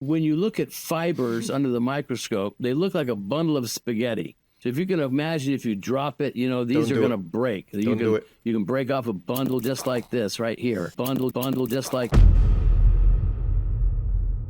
When you look at fibers under the microscope, they look like a bundle of spaghetti. So if you can imagine, if you drop it, these are going to break. Don't do it. You can break off a bundle just like this right here. Bundle just like.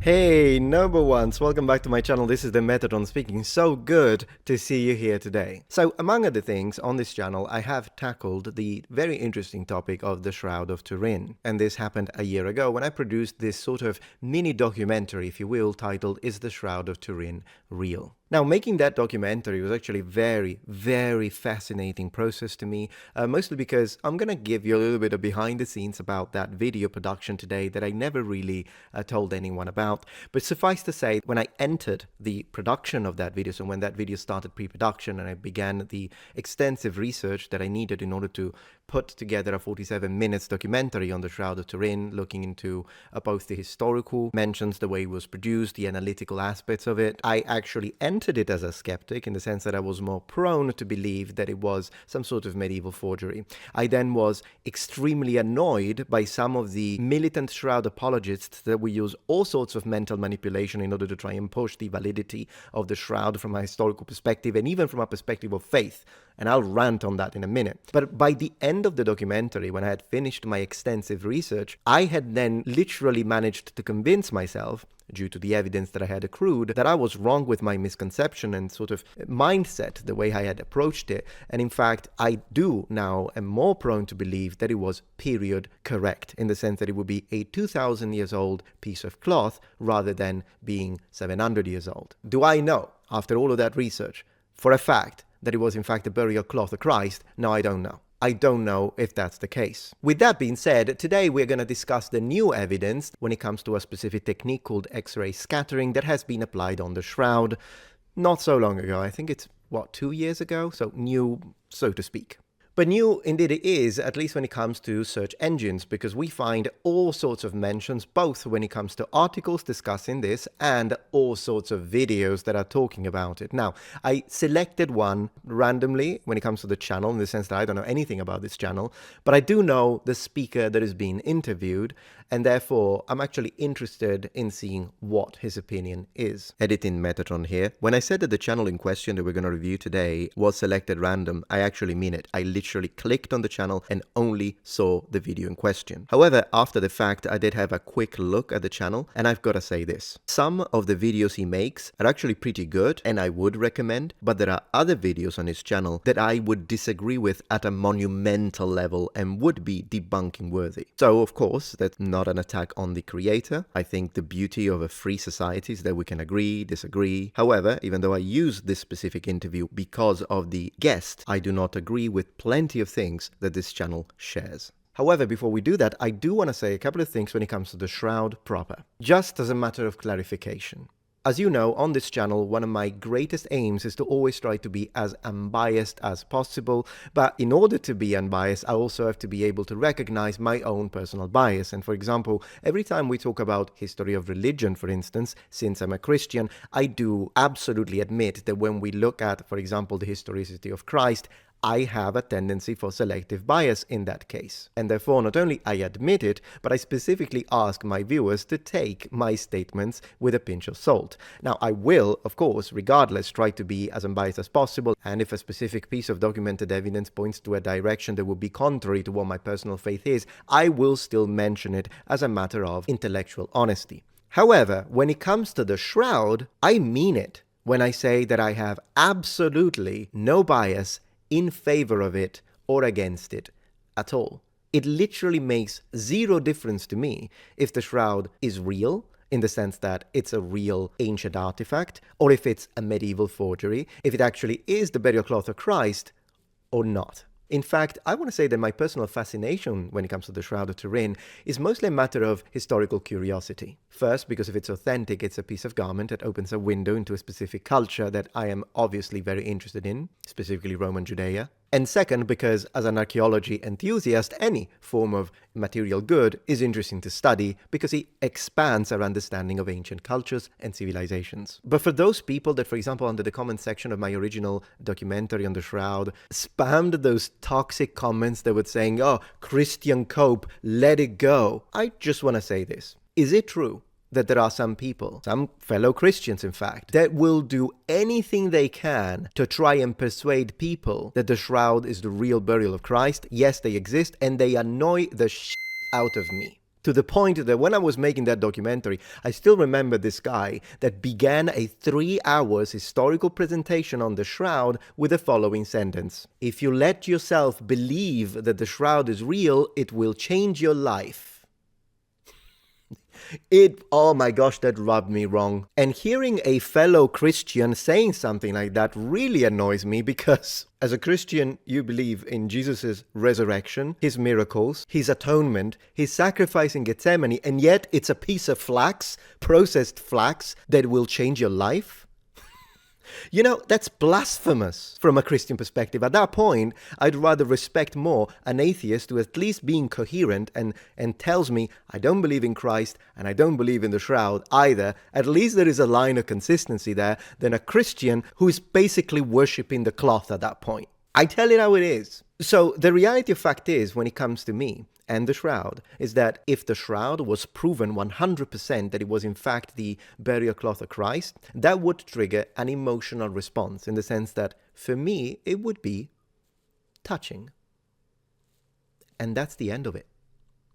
Hey, number ones, welcome back to my channel. This is the Metatron speaking. So good to see you here today. So, among other things, on this channel, I have tackled the very interesting topic of the Shroud of Turin. And this happened a year ago when I produced this sort of mini documentary, if you will, titled Is the Shroud of Turin Real? Now, making that documentary was actually a very, very fascinating process to me, mostly because I'm going to give you a little bit of behind the scenes about that video production today that I never really told anyone about. But suffice to say, when I entered the production of that video, so when that video started pre-production and I began the extensive research that I needed in order to put together a 47 minutes documentary on the Shroud of Turin, looking into both the historical mentions, the way it was produced, the analytical aspects of it, I actually entered it as a skeptic in the sense that I was more prone to believe that it was some sort of medieval forgery. I then was extremely annoyed by some of the militant shroud apologists that we use all sorts of mental manipulation in order to try and push the validity of the shroud from a historical perspective and even from a perspective of faith. And I'll rant on that in a minute. But by the end of the documentary, when I had finished my extensive research, I had then literally managed to convince myself, due to the evidence that I had accrued, that I was wrong with my misconception and sort of mindset, the way I had approached it. And in fact, I do now am more prone to believe that it was period correct, in the sense that it would be a 2,000 years old piece of cloth rather than being 700 years old. Do I know, after all of that research, for a fact, that it was in fact the burial cloth of Christ? No, I don't know. I don't know if that's the case. With that being said, today we're going to discuss the new evidence when it comes to a specific technique called X-ray scattering that has been applied on the shroud not so long ago. I think it's, 2 years ago? So new, so to speak. But new indeed it is, at least when it comes to search engines, because we find all sorts of mentions, both when it comes to articles discussing this and all sorts of videos that are talking about it. Now, I selected one randomly when it comes to the channel, in the sense that I don't know anything about this channel, but I do know the speaker that is being interviewed, and therefore I'm actually interested in seeing what his opinion is. Editing Metatron here. When I said that the channel in question that we're going to review today was selected random, I actually mean it. I literally clicked on the channel and only saw the video in question. However, after the fact, I did have a quick look at the channel, and I've got to say this. Some of the videos he makes are actually pretty good, and I would recommend, but there are other videos on his channel that I would disagree with at a monumental level and would be debunking worthy. So, of course, that's not an attack on the creator. I think the beauty of a free society is that we can agree, disagree. However, even though I use this specific interview because of the guest, I do not agree with plenty of things that this channel shares. However, before we do that, I do want to say a couple of things when it comes to the shroud proper, just as a matter of clarification. As you know, on this channel, one of my greatest aims is to always try to be as unbiased as possible, but in order to be unbiased, I also have to be able to recognize my own personal bias. And for example, every time we talk about history of religion, for instance, since I'm a Christian, I do absolutely admit that when we look at, for example, the historicity of Christ, I have a tendency for selective bias in that case. And therefore, not only I admit it, but I specifically ask my viewers to take my statements with a pinch of salt. Now, I will, of course, regardless, try to be as unbiased as possible, and if a specific piece of documented evidence points to a direction that would be contrary to what my personal faith is, I will still mention it as a matter of intellectual honesty. However, when it comes to the shroud, I mean it when I say that I have absolutely no bias in favor of it or against it at all. It literally makes zero difference to me if the shroud is real, in the sense that it's a real ancient artifact, or if it's a medieval forgery, if it actually is the burial cloth of Christ or not. In fact, I want to say that my personal fascination when it comes to the Shroud of Turin is mostly a matter of historical curiosity. First, because if it's authentic, it's a piece of garment that opens a window into a specific culture that I am obviously very interested in, specifically Roman Judea. And second, because as an archaeology enthusiast, any form of material good is interesting to study because it expands our understanding of ancient cultures and civilizations. But for those people that, for example, under the comment section of my original documentary on the Shroud, spammed those toxic comments that were saying, oh, Christian Cope, let it go, I just want to say this. Is it true that there are some people, some fellow Christians in fact, that will do anything they can to try and persuade people that the shroud is the real burial of Christ. Yes, they exist, and they annoy the shit out of me. To the point that when I was making that documentary, I still remember this guy that began a 3 hours historical presentation on the shroud with the following sentence: "If you let yourself believe that the shroud is real, it will change your life." Oh my gosh, that rubbed me wrong. And hearing a fellow Christian saying something like that really annoys me, because as a Christian, you believe in Jesus' resurrection, his miracles, his atonement, his sacrifice in Gethsemane, and yet it's a piece of flax, processed flax, that will change your life? You know, that's blasphemous from a Christian perspective. At that point, I'd rather respect more an atheist who at least being coherent and tells me, I don't believe in Christ and I don't believe in the shroud either. At least there is a line of consistency there, than a Christian who is basically worshipping the cloth at that point. I tell it how it is. So the reality of fact is, when it comes to me and the shroud, is that if the shroud was proven 100% that it was in fact the burial cloth of Christ, that would trigger an emotional response, in the sense that for me it would be touching. And that's the end of it.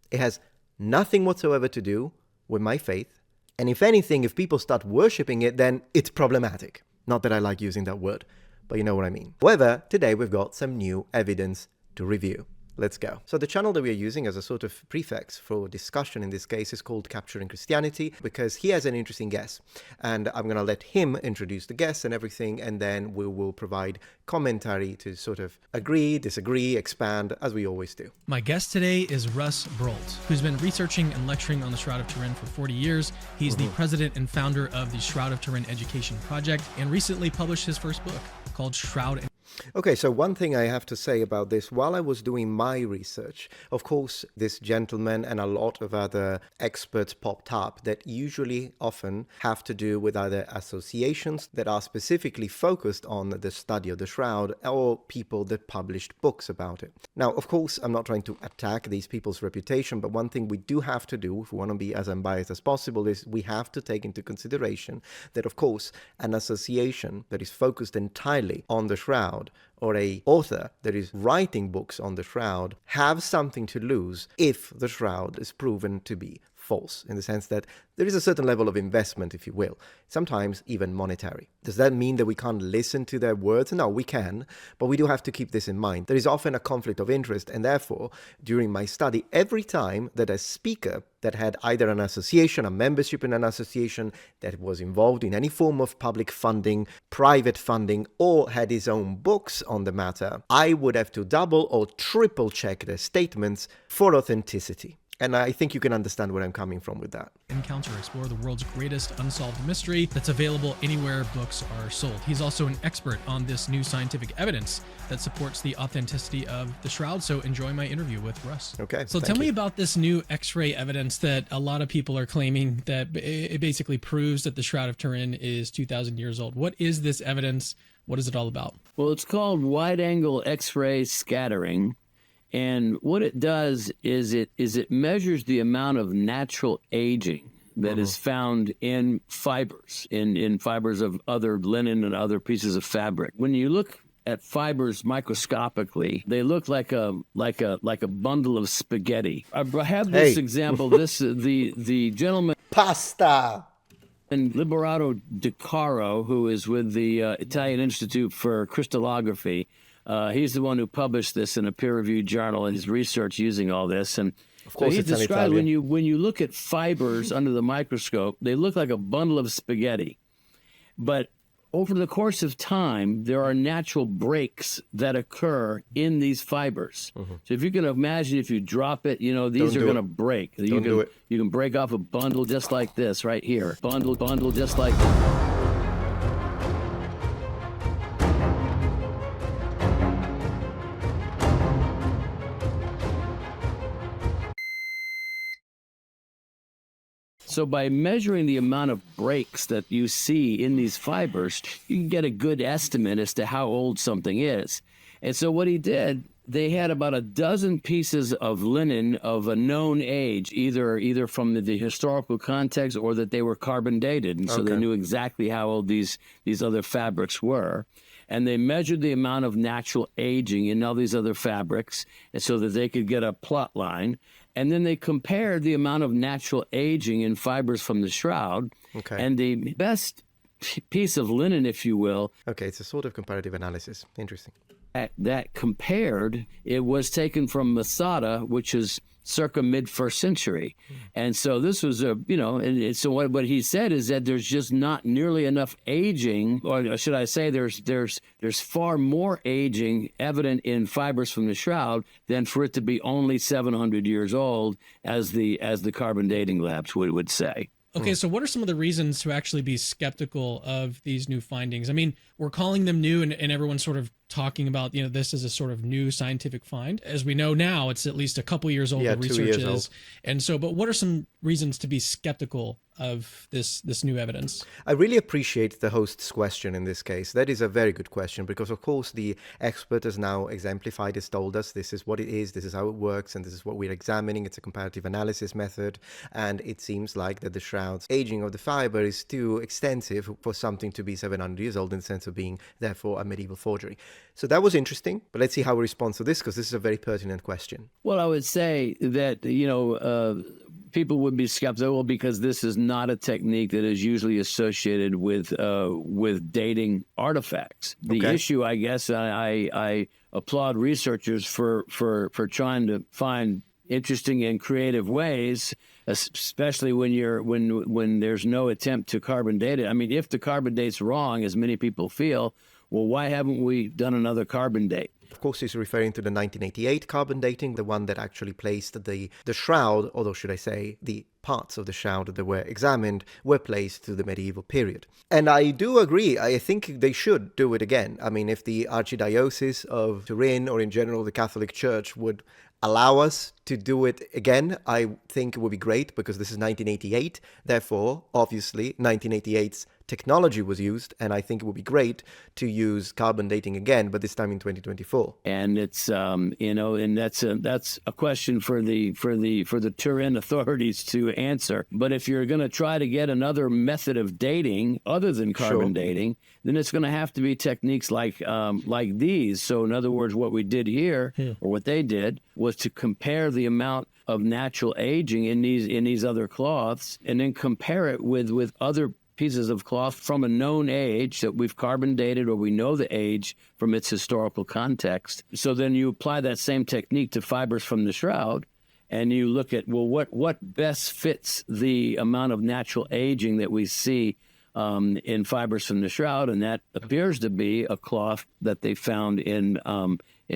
It has nothing whatsoever to do with my faith. And if anything, if people start worshipping it, then it's problematic. Not that I like using that word, but you know what I mean. However, today we've got some new evidence to review. Let's go. So the channel that we are using as a sort of prefix for discussion in this case is called Capturing Christianity, because he has an interesting guest. And I'm going to let him introduce the guest and everything, and then we will provide commentary to sort of agree, disagree, expand, as we always do. My guest today is Russ Brolt, who's been researching and lecturing on the Shroud of Turin for 40 years. He's the president and founder of the Shroud of Turin Education Project, and recently published his first book called Shroud and... Okay, so one thing I have to say about this, while I was doing my research, of course, this gentleman and a lot of other experts popped up that usually often have to do with either associations that are specifically focused on the study of the shroud, or people that published books about it. Now, of course, I'm not trying to attack these people's reputation, but one thing we do have to do, if we want to be as unbiased as possible, is we have to take into consideration that, of course, an association that is focused entirely on the shroud, or a author that is writing books on the shroud, have something to lose if the shroud is proven to be false, in the sense that there is a certain level of investment, if you will, sometimes even monetary. Does that mean that we can't listen to their words? No, we can, but we do have to keep this in mind. There is often a conflict of interest, and therefore, during my study, every time that a speaker that had either an association, a membership in an association, that was involved in any form of public funding, private funding, or had his own books on the matter, I would have to double or triple check their statements for authenticity. And I think you can understand where I'm coming from with that. Encounter, explore the world's greatest unsolved mystery that's available anywhere books are sold. He's also an expert on this new scientific evidence that supports the authenticity of the shroud. So enjoy my interview with Russ. Okay. So tell me about this new X-ray evidence that a lot of people are claiming that it basically proves that the Shroud of Turin is 2,000 years old. What is this evidence? What is it all about? Well, it's called wide-angle X-ray scattering. And what it does is it measures the amount of natural aging that is found in fibers, in fibers of other linen and other pieces of fabric. When you look at fibers microscopically, they look like a bundle of spaghetti. I have this example. The gentleman Pasta. and Liberato De Caro, who is with the Italian Institute for Crystallography. He's the one who published this in a peer-reviewed journal and his research using all this. And of course, so he it's described when you look at fibers under the microscope, they look like a bundle of spaghetti. But over the course of time, there are natural breaks that occur in these fibers. So if you can imagine, if you drop it, these are going to break. You can break off a bundle just like this right here. Bundle just like this. So by measuring the amount of breaks that you see in these fibers, you can get a good estimate as to how old something is. And so what he did they had about a dozen pieces of linen of a known age, either from the historical context or that they were carbon dated, and so they knew exactly how old these other fabrics were. And they measured the amount of natural aging in all these other fabrics, and so that they could get a plot line. And then they compared the amount of natural aging in fibers from the shroud, and the best piece of linen, if you will. Okay, it's a sort of comparative analysis. Interesting. That compared, it was taken from Masada, which is circa mid-first century. And so this was and so what he said is that there's just not nearly enough aging, or should I say there's far more aging evident in fibers from the shroud than for it to be only 700 years old, as the carbon dating labs would say. Okay, so what are some of the reasons to actually be skeptical of these new findings? I mean, we're calling them new, and everyone's sort of talking about, this is a sort of new scientific find. As we know now, it's at least a couple years old, the research 2 years is. Old. And so, but what are some reasons to be skeptical of this new evidence? I really appreciate the host's question in this case. That is a very good question, because of course the expert has now exemplified, has told us this is what it is, this is how it works, and this is what we're examining. It's a comparative analysis method, and it seems like that the shroud's aging of the fiber is too extensive for something to be 700 years old, in the sense of being therefore a medieval forgery. So that was interesting, but let's see how we respond to this, because this is a very pertinent question. Well, I would say that, people would be skeptical because this is not a technique that is usually associated with dating artifacts. The issue, I guess, I applaud researchers for trying to find interesting and creative ways, especially when there's no attempt to carbon date it. I mean, if the carbon date's wrong, as many people feel, well, why haven't we done another carbon date? Of course, he's referring to the 1988 carbon dating, the one that actually placed the shroud, although should I say the parts of the shroud that were examined were placed to the medieval period. And I do agree. I think they should do it again. I mean, if the Archdiocese of Turin, or in general the Catholic Church, would allow us to do it again, I think it would be great, because this is 1988. Therefore, obviously, 1988's technology was used, and I think it would be great to use carbon dating again, but this time in 2024. And it's and that's a question for the Turin authorities to answer. But if you're going to try to get another method of dating other than carbon dating, then it's going to have to be techniques like these. So in other words, what we did here, or what they did, was to compare the amount of natural aging in these other cloths, and then compare it with other pieces of cloth from a known age that we've carbon dated, or we know the age from its historical context. So then you apply that same technique to fibers from the shroud, and you look at, well, what best fits the amount of natural aging that we see in fibers from the shroud, and that appears to be a cloth that they found in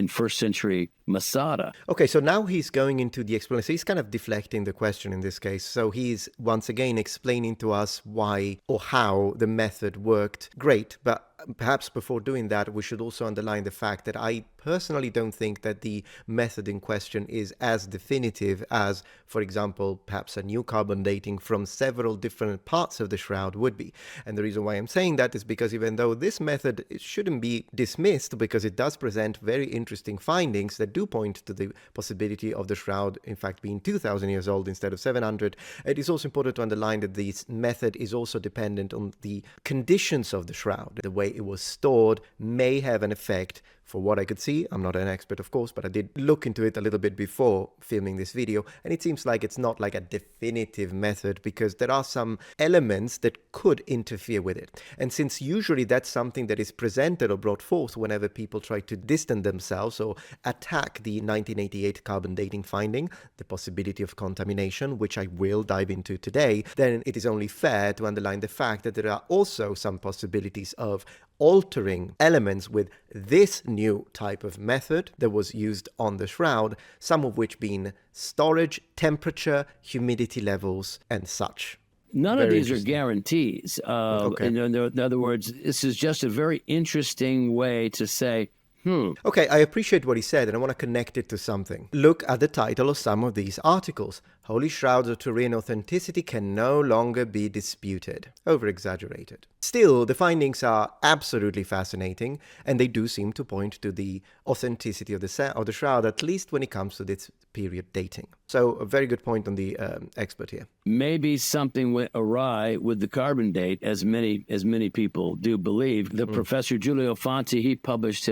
first century Masada. Okay, so now he's going into the explanation. He's kind of deflecting the question in this case. So he's once again explaining to us why or how the method worked. Great, but perhaps before doing that, we should also underline the fact that I personally don't think that the method in question is as definitive as, for example, perhaps a new carbon dating from several different parts of the shroud would be. And the reason why I'm saying that is because even though this method shouldn't be dismissed, because it does present very interesting findings that do point to the possibility of the shroud in fact being 2,000 years old instead of 700, it is also important to underline that this method is also dependent on the conditions of the shroud. The way it was stored may have an effect. For what I could see, I'm not an expert, of course, but I did look into it a little bit before filming this video, and it seems like it's not like a definitive method, because there are some elements that could interfere with it. And since usually that's something that is presented or brought forth whenever people try to distance themselves or attack the 1988 carbon dating finding, the possibility of contamination, which I will dive into today, then it is only fair to underline the fact that there are also some possibilities of altering elements with this new type of method that was used on the shroud, some of which being storage, temperature, humidity levels, and such. None of these are guarantees. In other words, this is just a very interesting way to say, Okay, I appreciate what he said, and I want to connect it to something. Look at the title of some of these articles. Holy Shrouds of Turin authenticity can no longer be disputed. Over-exaggerated. Still, the findings are absolutely fascinating, and they do seem to point to the authenticity of the shroud, at least when it comes to this period dating. So, a very good point on the expert here. Maybe something went awry with the carbon date, as many people do believe. The Professor Giulio Fanti, he published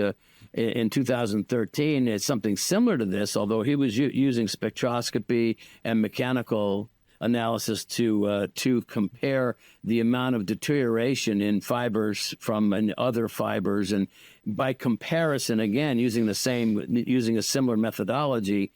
in 2013 is something similar to this, although he was using spectroscopy and mechanical analysis to compare the amount of deterioration in fibers from other fibers, and by comparison, again using a similar methodology,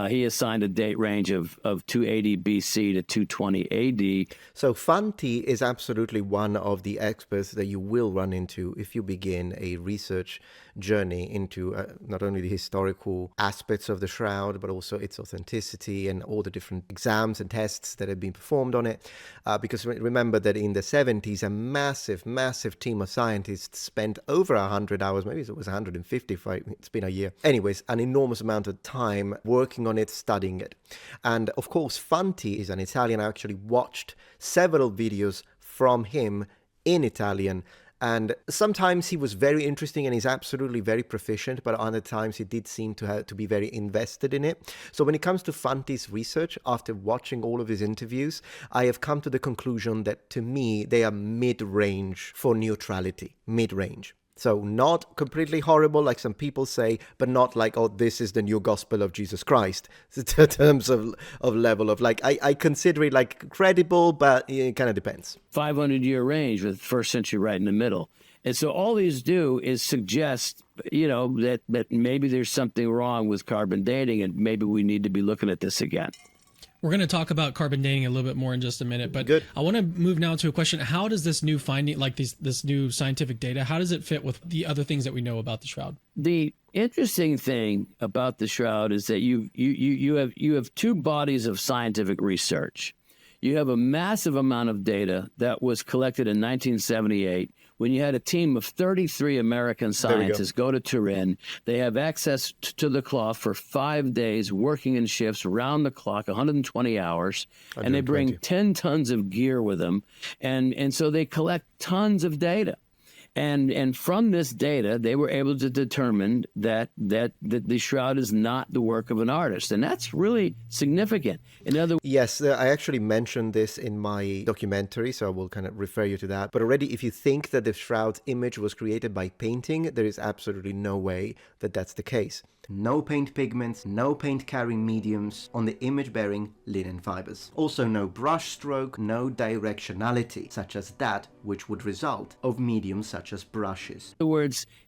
he assigned a date range of 280 BC to 220 AD. So Fanti is absolutely one of the experts that you will run into if you begin a research journey into not only the historical aspects of the shroud, but also its authenticity and all the different exams and tests that have been performed on it. Because remember that in the 70s, a massive team of scientists spent over 100 hours, maybe it was 150, it's been a year. Anyways, an enormous amount of time working on it, studying it. And of course, Fanti is an Italian. I actually watched several videos from him in Italian, and sometimes he was very interesting and he's absolutely very proficient, but other times he did seem to be very invested in it. So when it comes to Fanti's research, after watching all of his interviews, I have come to the conclusion that to me, they are mid-range for neutrality, mid-range. So not completely horrible, like some people say, but not like, oh, this is the new gospel of Jesus Christ, in terms of level of, like, I consider it like credible, but it kind of depends. 500-year range with first century right in the middle. And so all these do is suggest, that maybe there's something wrong with carbon dating, and maybe we need to be looking at this again. We're going to talk about carbon dating a little bit more in just a minute, but Good. I want to move now to a question. How does this new finding, like this new scientific data, how does it fit with the other things that we know about the shroud? The interesting thing about the shroud is that you have two bodies of scientific research. You have a massive amount of data that was collected in 1978 when you had a team of 33 American scientists go to Turin. They have access to the cloth for 5 days, working in shifts round the clock, 120 hours, and they bring 10 tons of gear with them. And so they collect tons of data. And from this data, they were able to determine that the shroud is not the work of an artist. And that's really significant. In other words, yes, I actually mentioned this in my documentary, so I will kind of refer you to that. But already, if you think that the shroud's image was created by painting, there is absolutely no way that that's the case. No paint pigments, no paint carrying mediums on the image bearing linen fibers. Also no brush stroke, no directionality, such as that which would result of mediums such as brushes.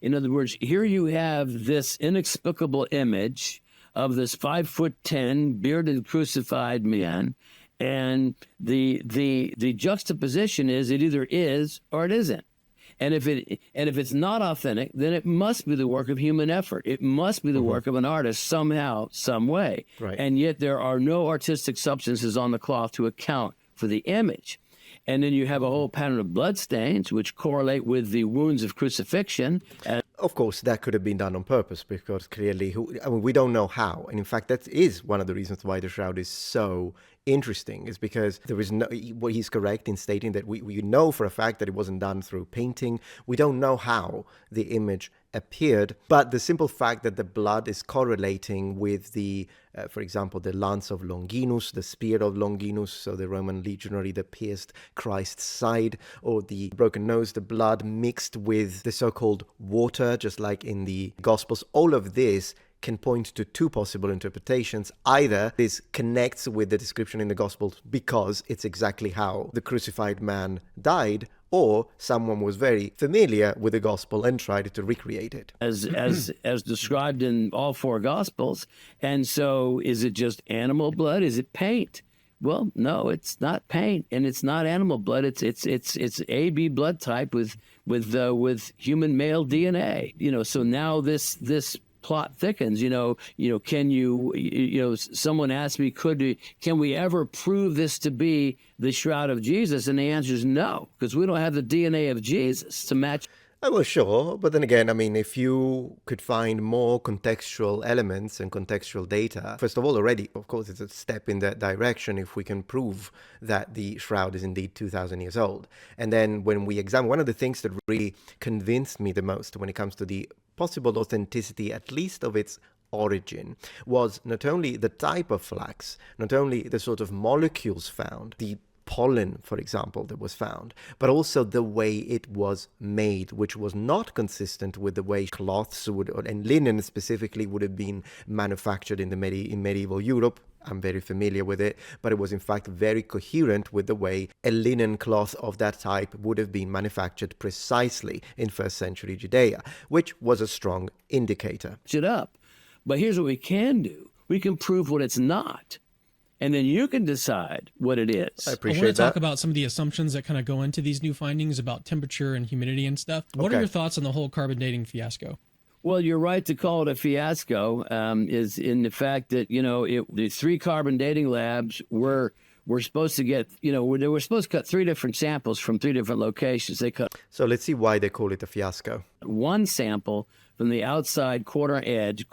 in other words, here you have this inexplicable image of this 5'10" bearded crucified man, and the juxtaposition is it either is or it isn't. And if it's not authentic, then it must be the work of human effort. It must be the work of an artist somehow, some way. Right. And yet there are no artistic substances on the cloth to account for the image. And then you have a whole pattern of bloodstains, which correlate with the wounds of crucifixion. Of course, that could have been done on purpose, because clearly, we don't know how. And in fact, that is one of the reasons why the shroud is so interesting, is because there is no, well, he's correct in stating that we know for a fact that it wasn't done through painting. We don't know how the image appeared, but the simple fact that the blood is correlating with the, for example, the lance of Longinus, the spear of Longinus, so the Roman legionary that pierced Christ's side, or the broken nose, the blood mixed with the so-called water, just like in the Gospels, all of this can point to two possible interpretations. Either this connects with the description in the Gospels because it's exactly how the crucified man died, or someone was very familiar with the Gospel and tried to recreate it. As described in all four Gospels. And so is it just animal blood? Is it paint? Well, no, it's not paint, and it's not animal blood. It's AB blood type with human male DNA. So now this plot thickens. Can you someone asked me, can we ever prove this to be the shroud of Jesus? And the answer is no, because we don't have the DNA of Jesus to match. Well, sure. But then again, I mean, if you could find more contextual elements and contextual data, first of all, already, of course, it's a step in that direction if we can prove that the shroud is indeed 2,000 years old. And then when we examine, one of the things that really convinced me the most when it comes to the possible authenticity, at least of its origin, was not only the type of flax, not only the sort of molecules found, the pollen, for example, that was found, but also the way it was made, which was not consistent with the way cloths would, and linen specifically, would have been manufactured in in medieval Europe. I'm very familiar with it, but it was in fact very coherent with the way a linen cloth of that type would have been manufactured precisely in first century Judea, which was a strong indicator. It up. But here's what we can do. We can prove what it's not. And then you can decide what it is. I I appreciate want to talk that. about some of the assumptions that kind of go into these new findings about temperature and humidity and stuff. What are Okay. your thoughts on the whole carbon dating fiasco? Well, you're right to call it a fiasco, is in the fact that, the 3 carbon dating labs were supposed to get, they were supposed to cut 3 different samples from 3 different locations. They cut So let's see why they call it a fiasco. one sample from the outside corner edge,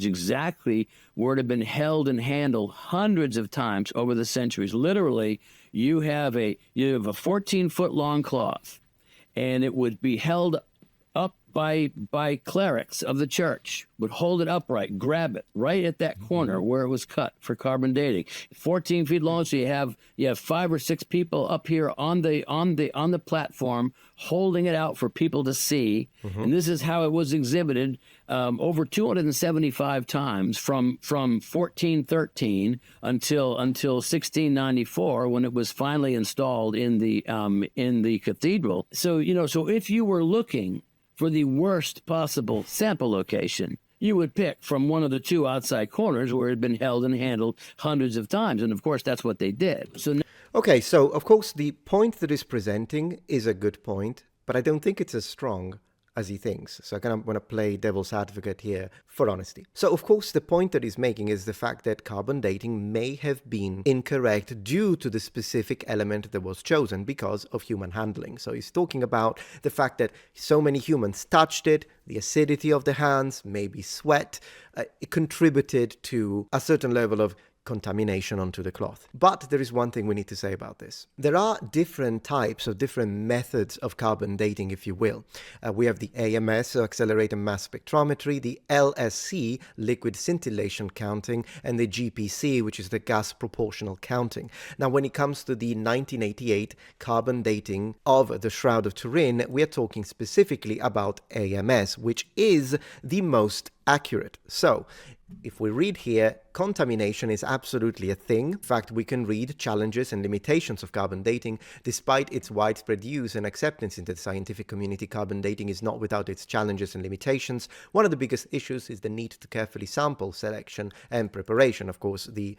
exactly where it had been held and handled hundreds of times over the centuries. Literally, you have a 14-foot long cloth, and it would be held up by clerics of the church, would hold it upright, grab it right at that corner where it was cut for carbon dating. 14 feet long, so you have 5 or 6 people up here on the platform holding it out for people to see. And this is how it was exhibited over 275 times from 1413 until 1694, when it was finally installed in the cathedral. So so if you were looking for the worst possible sample location, you would pick from one of the 2 outside corners where it had been held and handled hundreds of times. And of course, that's what they did. So Okay, so of course the point that he's presenting is a good point, but I don't think it's as strong as he thinks. So I kind of want to play devil's advocate here for honesty. So of course the point that he's making is the fact that carbon dating may have been incorrect due to the specific element that was chosen because of human handling. So he's talking about the fact that so many humans touched it, the acidity of the hands, maybe sweat, it contributed to a certain level of contamination onto the cloth. But there is one thing we need to say about this. There are different types of different methods of carbon dating, if you will. We have the AMS, so accelerated mass spectrometry, the LSC, liquid scintillation counting, and the GPC, which is the gas proportional counting. Now, when it comes to the 1988 carbon dating of the Shroud of Turin, we are talking specifically about AMS, which is the most accurate. So, if we read here, contamination is absolutely a thing. In fact, we can read challenges and limitations of carbon dating. Despite its widespread use and acceptance in the scientific community, carbon dating is not without its challenges and limitations. One of the biggest issues is the need to carefully sample selection and preparation. Of course, the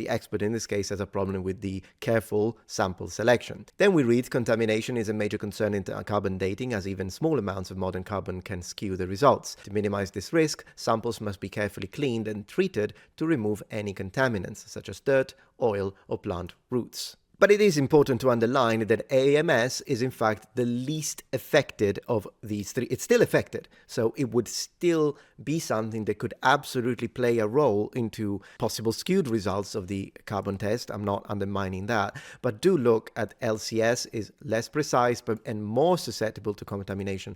expert in this case has a problem with the careful sample selection. Then we read contamination is a major concern in carbon dating, as even small amounts of modern carbon can skew the results. To minimize this risk, samples must be carefully cleaned and treated to remove any contaminants, such as dirt, oil, or plant roots. But it is important to underline that AMS is in fact the least affected of these 3. It's still affected, so it would still be something that could absolutely play a role into possible skewed results of the carbon test. I'm not undermining that, but do look at LCS is less precise and more susceptible to contamination,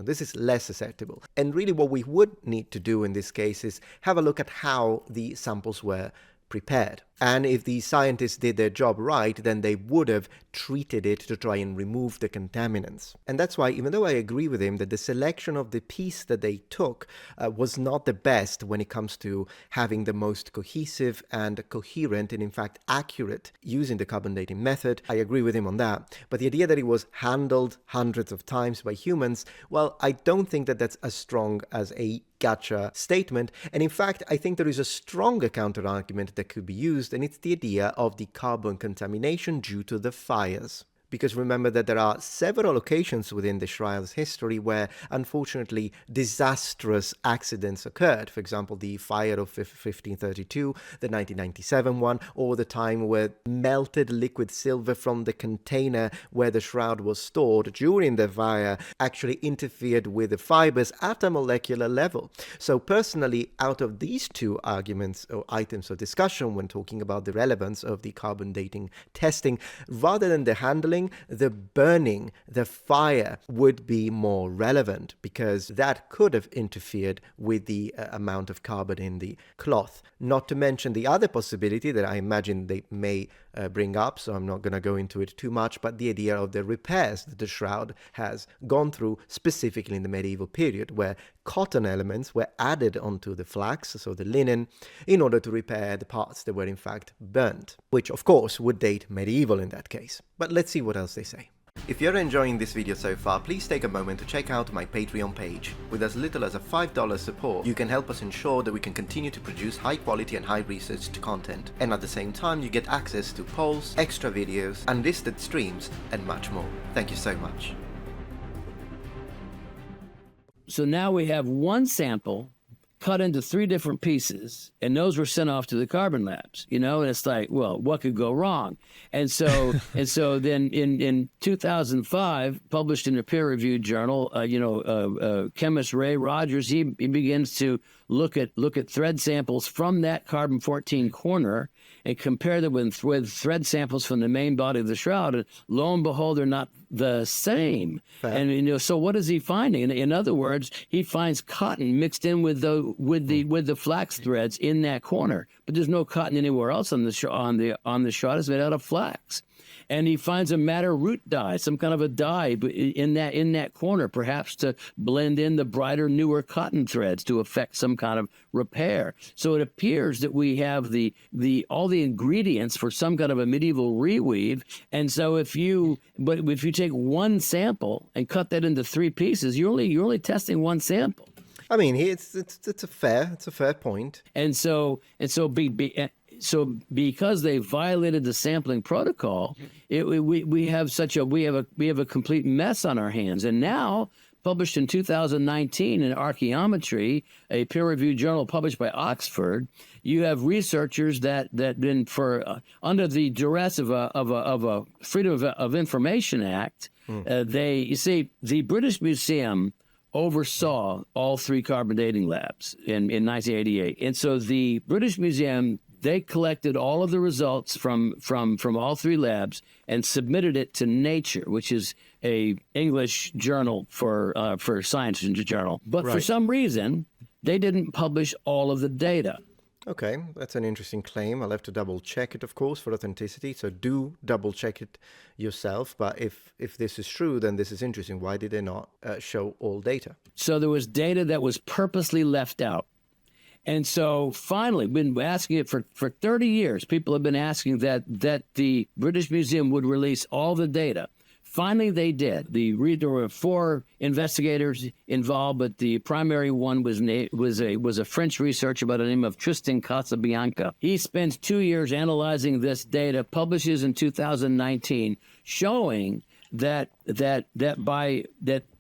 This is less susceptible. And really what we would need to do in this case is have a look at how the samples were prepared. And if the scientists did their job right, then they would have treated it to try and remove the contaminants. And that's why, even though I agree with him that the selection of the piece that they took was not the best when it comes to having the most cohesive and coherent and in fact accurate using the carbon dating method, I agree with him on that. But the idea that it was handled hundreds of times by humans, well, I don't think that that's as strong as a gotcha statement. And in fact, I think there is a stronger counter-argument that could be used, and it's the idea of the carbon contamination due to the fires. Because remember that there are several occasions within the Shroud's history where, unfortunately, disastrous accidents occurred. For example, the fire of 1532, the 1997 one, or the time where melted liquid silver from the container where the shroud was stored during the fire actually interfered with the fibers at a molecular level. So personally, out of these two arguments or items of discussion when talking about the relevance of the carbon dating testing, rather than the handling, the burning, the fire would be more relevant, because that could have interfered with the amount of carbon in the cloth. Not to mention the other possibility that I imagine they may bring up, so I'm not going to go into it too much, but the idea of the repairs that the shroud has gone through, specifically in the medieval period, where cotton elements were added onto the flax, so the linen, in order to repair the parts that were in fact burnt, which of course would date medieval in that case. But let's see what else they say. If you're enjoying this video so far, please take a moment to check out my Patreon page. With as little as a $5 support, you can help us ensure that we can continue to produce high quality and high researched content. And at the same time, you get access to polls, extra videos, unlisted streams, and much more. Thank you so much. So now we have one sample cut into 3 different pieces, and those were sent off to the carbon labs, and it's like, well, what could go wrong? And so then in 2005, published in a peer-reviewed journal, chemist Ray Rogers, he begins to look at thread samples from that carbon-14 corner and compare them with thread samples from the main body of the shroud, and lo and behold, they're not the same. Fair. And so what is he finding? In other words, he finds cotton mixed in with the flax threads in that corner, but there's no cotton anywhere else on the shroud. It's made out of flax. And he finds a madder root dye, some kind of a dye in that corner, perhaps to blend in the brighter, newer cotton threads to effect some kind of repair. So it appears that we have all the ingredients for some kind of a medieval reweave. And so if you take one sample and cut that into 3 pieces, you're only testing one sample. I mean, it's a fair point. So because they violated the sampling protocol, we have a complete mess on our hands. And now, published in 2019 in Archaeometry, a peer-reviewed journal published by Oxford, you have researchers that been under the duress of a Freedom of Information Act. The British Museum oversaw all 3 carbon dating labs in 1988, and so the British Museum, they collected all of the results from all 3 labs and submitted it to Nature, which is a English journal for science journal. But Right. for some reason, they didn't publish all of the data. Okay, that's an interesting claim. I'll have to double check it, of course, for authenticity. So do double check it yourself. But if this is true, then this is interesting. Why did they not show all data? So there was data that was purposely left out. And so finally, we've been asking it for 30 years. People have been asking that the British Museum would release all the data. Finally, they did. There were 4 investigators involved, but the primary one was a French researcher by the name of Tristan Casabianca. He spends 2 years analyzing this data, publishes in 2019, showing that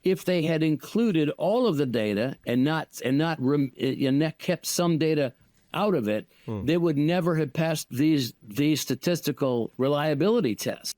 if they had included all of the data and not kept some data out of it, they would never have passed these statistical reliability tests.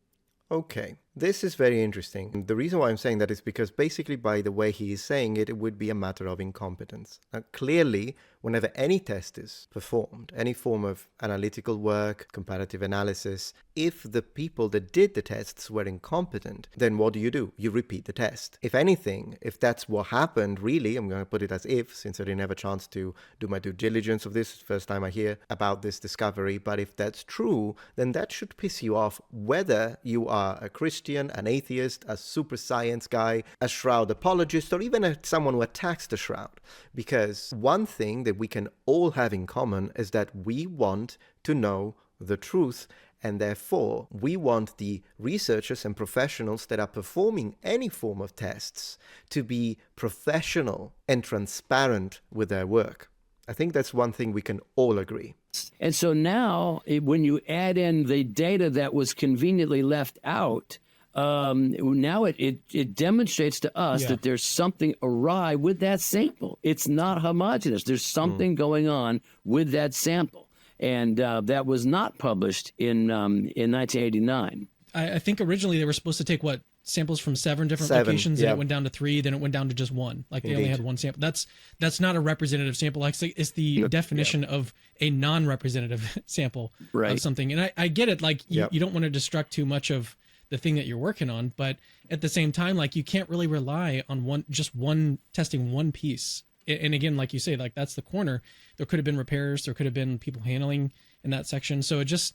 Okay, this is very interesting. The reason why I'm saying that is because basically by the way he is saying it, it would be a matter of incompetence. Now, clearly, whenever any test is performed, any form of analytical work, comparative analysis, if the people that did the tests were incompetent, then what do? You repeat the test. If anything, if that's what happened, really, I'm going to put it as if, since I didn't have a chance to do my due diligence of this, first time I hear about this discovery, but if that's true, then that should piss you off whether you are a Christian, an atheist, a super science guy, a shroud apologist, or even someone who attacks the shroud. Because one thing that we can all have in common is that we want to know the truth, and therefore we want the researchers and professionals that are performing any form of tests to be professional and transparent with their work. I think that's one thing we can all agree. And so now, when you add in the data that was conveniently left out, now it demonstrates to us that there's something awry with that sample. It's not homogeneous. There's something going on with that sample. And that was not published in 1989. I think originally they were supposed to take samples from seven different locations, and it went down to 3, then it went down to just 1. Like they only had 1 sample. That's not a representative sample. Like it's the definition of a non-representative sample of something. And I get it. Like you don't want to destruct too much of the thing that you're working on, but at the same time, like you can't really rely on testing one piece. And again, like you say, like that's the corner. There could have been repairs. There could have been people handling in that section. So it just,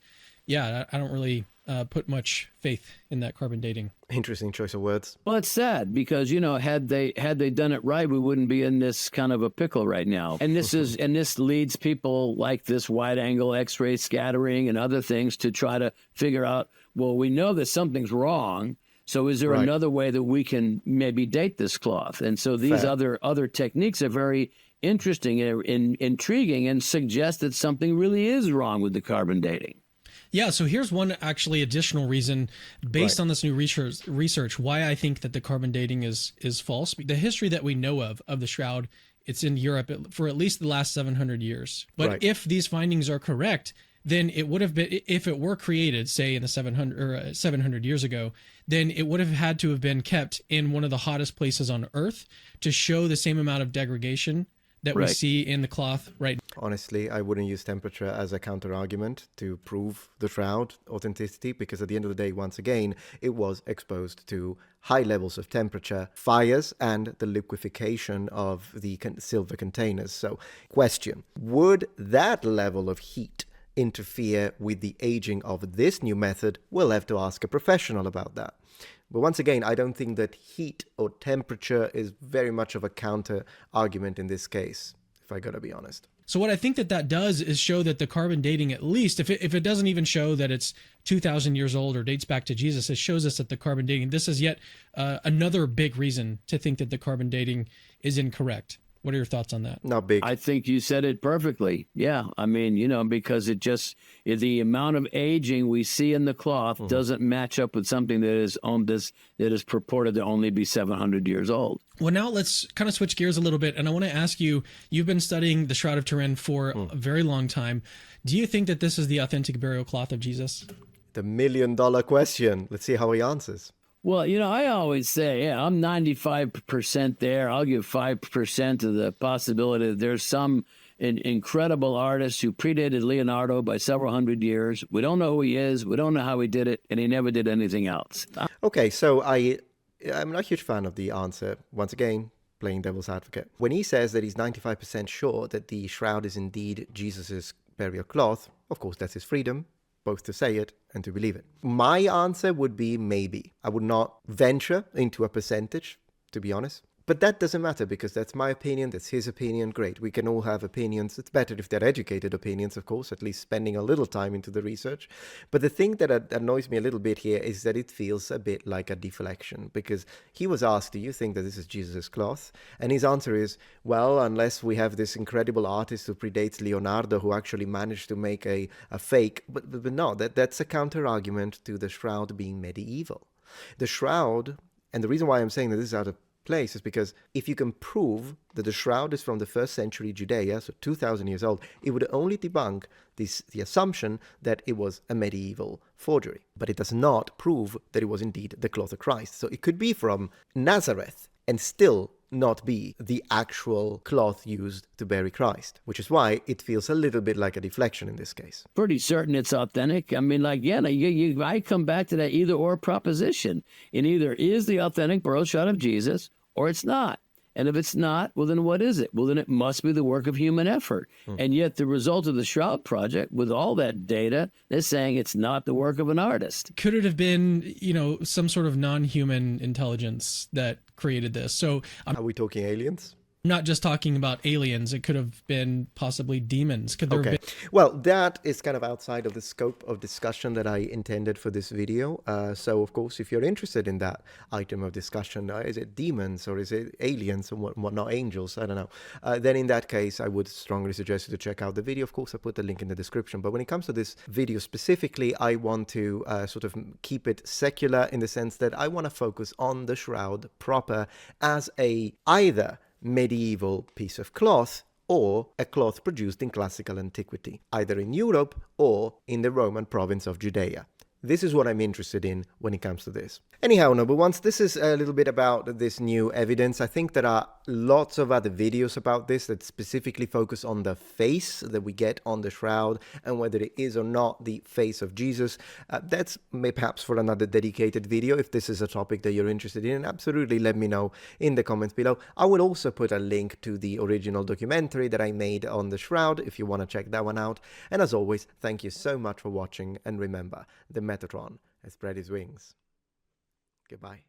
I don't really put much faith in that carbon dating. Interesting choice of words. Well, it's sad because, had they done it right, we wouldn't be in this kind of a pickle right now. And this leads people like this wide angle X-ray scattering and other things to try to figure out, well, we know that something's wrong. So is there another way that we can maybe date this cloth? And so these other techniques are very interesting and intriguing and suggest that something really is wrong with the carbon dating. Yeah, so here's one actually additional reason based on this new research why I think that the carbon dating is false. The history that we know of the shroud, it's in Europe for at least the last 700 years. But if these findings are correct, then it would have been, if it were created, say in the 700 years ago, then it would have had to have been kept in one of the hottest places on Earth to show the same amount of degradation that we see in the cloth right now. Honestly, I wouldn't use temperature as a counter-argument to prove the shroud authenticity, because at the end of the day, once again, it was exposed to high levels of temperature, fires, and the liquefaction of the silver containers. So, question, would that level of heat interfere with the aging of this new method? We'll have to ask a professional about that. But once again, I don't think that heat or temperature is very much of a counter argument in this case, if I gotta be honest. So what I think that does is show that the carbon dating, at least if it doesn't even show that it's 2,000 years old or dates back to Jesus, it shows us that the carbon dating, this is yet another big reason to think that the carbon dating is incorrect. What are your thoughts on that? Not big. I think you said it perfectly. Yeah. I mean, because the amount of aging we see in the cloth doesn't match up with something that is purported to only be 700 years old. Well, now let's kind of switch gears a little bit. And I want to ask you, you've been studying the Shroud of Turin for a very long time. Do you think that this is the authentic burial cloth of Jesus? The $1 million question. Let's see how he answers. Well, I always say, I'm 95% there. I'll give 5% to the possibility that there's some incredible artist who predated Leonardo by several hundred years. We don't know who he is. We don't know how he did it, and he never did anything else. Okay, so I'm not a huge fan of the answer. Once again, playing devil's advocate. When he says that he's 95% sure that the shroud is indeed Jesus's burial cloth, of course, that's his freedom, both to say it and to believe it. My answer would be maybe. I would not venture into a percentage, to be honest. But that doesn't matter, because that's my opinion, that's his opinion. Great, we can all have opinions. It's better if they're educated opinions, of course, at least spending a little time into the research. But the thing that annoys me a little bit here is that it feels a bit like a deflection, because he was asked, do you think that this is Jesus' cloth? And his answer is, well, unless we have this incredible artist who predates Leonardo, who actually managed to make a fake. But no, that's a counter-argument to the shroud being medieval. The shroud, and the reason why I'm saying that this is out of place is because if you can prove that the shroud is from the 1st century Judea, so 2,000 years old, it would only debunk the assumption that it was a medieval forgery. But it does not prove that it was indeed the cloth of Christ. So it could be from Nazareth and still not be the actual cloth used to bury Christ, which is why it feels a little bit like a deflection in this case. Pretty certain it's authentic. I mean, I come back to that either or proposition. It either is the authentic burial shroud of Jesus or it's not. And if it's not, well, then what is it? Well, then it must be the work of human effort. And yet the result of the Shroud Project, with all that data, is saying it's not the work of an artist. Could it have been, some sort of non-human intelligence that created this? So are we talking aliens? Not just talking about aliens, it could have been possibly demons. Could there have Okay. been? Well, that is kind of outside of the scope of discussion that I intended for this video. So, of course, if you're interested in that item of discussion, is it demons or is it aliens and whatnot, angels? I don't know. Then in that case, I would strongly suggest you to check out the video. Of course, I put the link in the description. But when it comes to this video specifically, I want to sort of keep it secular in the sense that I want to focus on the shroud proper as a either medieval piece of cloth or a cloth produced in classical antiquity, either in Europe or in the Roman province of Judea. This is what I'm interested in when it comes to this. Anyhow, number ones, this is a little bit about this new evidence. I think there are lots of other videos about this that specifically focus on the face that we get on the shroud and whether it is or not the face of Jesus. That's perhaps for another dedicated video. If this is a topic that you're interested in, absolutely let me know in the comments below. I will also put a link to the original documentary that I made on the shroud if you want to check that one out. And as always, thank you so much for watching, and remember, the Metatron has spread his wings. Goodbye.